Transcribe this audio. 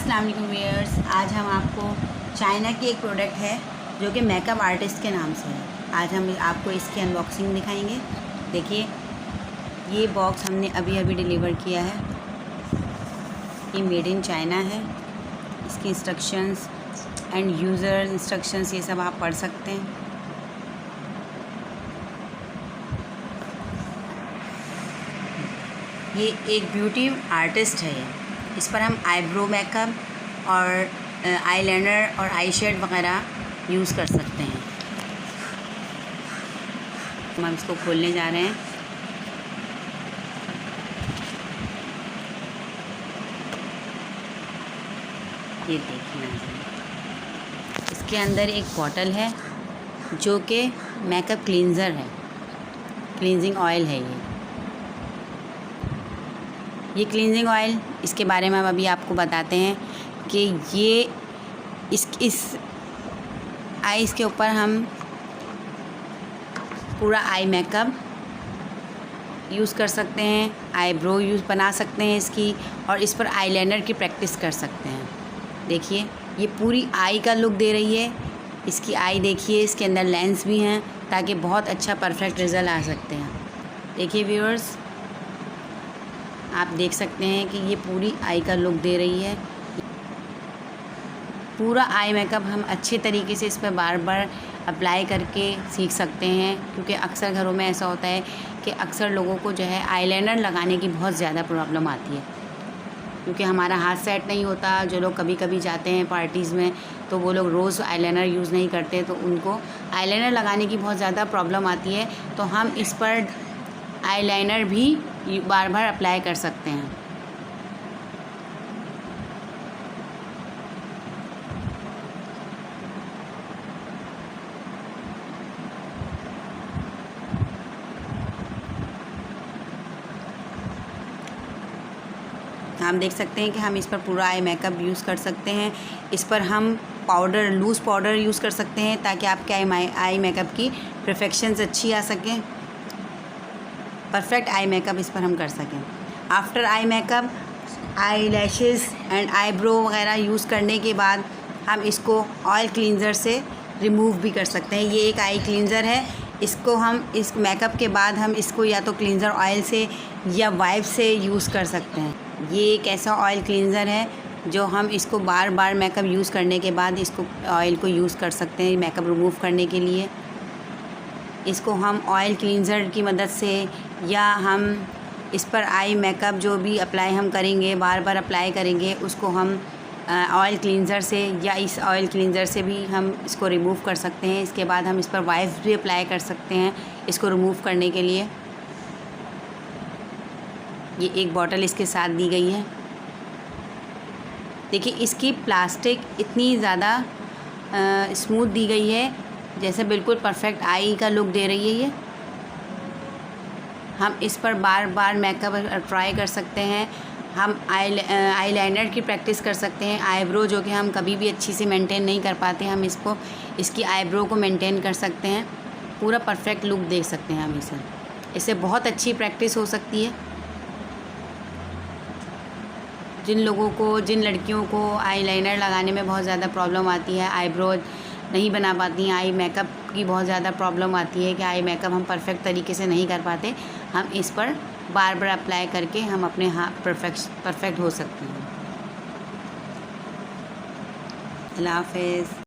अस्सलाम वालेकुम व्यूअर्स। आज हम आपको चाइना की एक प्रोडक्ट है जो कि मेकअप आर्टिस्ट के नाम से है। आज हम आपको इसकी अनबॉक्सिंग दिखाएंगे। देखिए, ये बॉक्स हमने अभी अभी डिलीवर किया है। ये मेड इन चाइना है। इसकी इंस्ट्रक्शंस एंड यूज़र इंस्ट्रक्शंस ये सब आप पढ़ सकते हैं। ये एक ब्यूटी आर्टिस्ट है। इस पर हम आईब्रो मेकअप और आईलाइनर और आई शेड वगैरह यूज़ कर सकते हैं। हम इसको खोलने जा रहे हैं। ये देखिए, इसके अंदर एक बॉटल है जो कि मेकअप क्लींजर है, क्लींजिंग ऑयल है। ये क्लींजिंग ऑयल, इसके बारे में हम अभी आपको बताते हैं कि ये इस आईज़ के ऊपर हम पूरा आई मेकअप यूज़ कर सकते हैं, आईब्रो बना सकते हैं इसकी, और इस पर आईलाइनर की प्रैक्टिस कर सकते हैं। देखिए, ये पूरी आई का लुक दे रही है। इसकी आई देखिए, इसके अंदर लेंस भी हैं ताकि बहुत अच्छा परफेक्ट रिज़ल्ट आ सकते हैं। देखिए व्यूअर्स, आप देख सकते हैं कि ये पूरी आई का लुक दे रही है। पूरा आई मेकअप हम अच्छे तरीके से इस पर बार बार अप्लाई करके सीख सकते हैं, क्योंकि अक्सर घरों में ऐसा होता है कि अक्सर लोगों को जो है आईलाइनर लगाने की बहुत ज़्यादा प्रॉब्लम आती है, क्योंकि हमारा हाथ सेट नहीं होता। जो लोग कभी कभी जाते हैं पार्टीज़ में तो वो लोग रोज़ आईलाइनर यूज़ नहीं करते, तो उनको आईलाइनर लगाने की बहुत ज़्यादा प्रॉब्लम आती है। तो हम इस पर आईलाइनर भी बार बार अप्लाई कर सकते हैं। हम देख सकते हैं कि हम इस पर पूरा आई मेकअप यूज़ कर सकते हैं। इस पर हम पाउडर, लूज़ पाउडर यूज़ कर सकते हैं ताकि आपके आई मेकअप की परफेक्शंस अच्छी आ सकें, परफेक्ट आई मेकअप इस पर हम कर सकें। After eye makeup, I lashes and eyebrow वगैरह यूज़ करने के बाद हम इसको ऑयल क्लींजर से रिमूव भी कर सकते हैं। ये एक आई क्लींजर है। इसको हम इस मेकअप के बाद हम इसको या तो क्लींजर ऑयल से या वाइप से यूज़ कर सकते हैं। ये एक ऐसा ऑयल क्लींजर है जो हम इसको बार बार मेकअप यूज़ करने के बाद इसको ऑयल को यूज़ कर सकते हैं मेकअप रिमूव करने के लिए। इसको हम ऑयल क्लींजर की मदद से, या हम इस पर आई मेकअप जो भी अप्लाई हम करेंगे, बार बार अप्लाई करेंगे, उसको हम ऑयल क्लींजर से या इस ऑयल क्लींजर से भी हम इसको रिमूव कर सकते हैं। इसके बाद हम इस पर वाइप्स भी अप्लाई कर सकते हैं इसको रिमूव करने के लिए। ये एक बॉटल इसके साथ दी गई है। देखिए, इसकी प्लास्टिक इतनी ज़्यादा स्मूथ दी गई है, जैसे बिल्कुल परफेक्ट आई का लुक दे रही है। ये हम इस पर बार बार मेकअप ट्राई कर सकते हैं। हम आईलाइनर की प्रैक्टिस कर सकते हैं। आईब्रो जो कि हम कभी भी अच्छी से मेंटेन नहीं कर पाते, हम इसकी आईब्रो को मेंटेन कर सकते हैं। पूरा परफेक्ट लुक देख सकते हैं हम इससे बहुत अच्छी प्रैक्टिस हो सकती है। जिन लड़कियों को आईलाइनर लगाने में बहुत ज़्यादा प्रॉब्लम आती है, आईब्रो नहीं बना पाती हैं, आई मेकअप की बहुत ज़्यादा प्रॉब्लम आती है कि आई मेकअप हम परफेक्ट तरीके से नहीं कर पाते, हम इस पर बार बार अप्लाई करके हम अपने परफेक्ट हो सकते हैं। अल्लाह हाफ़िज़।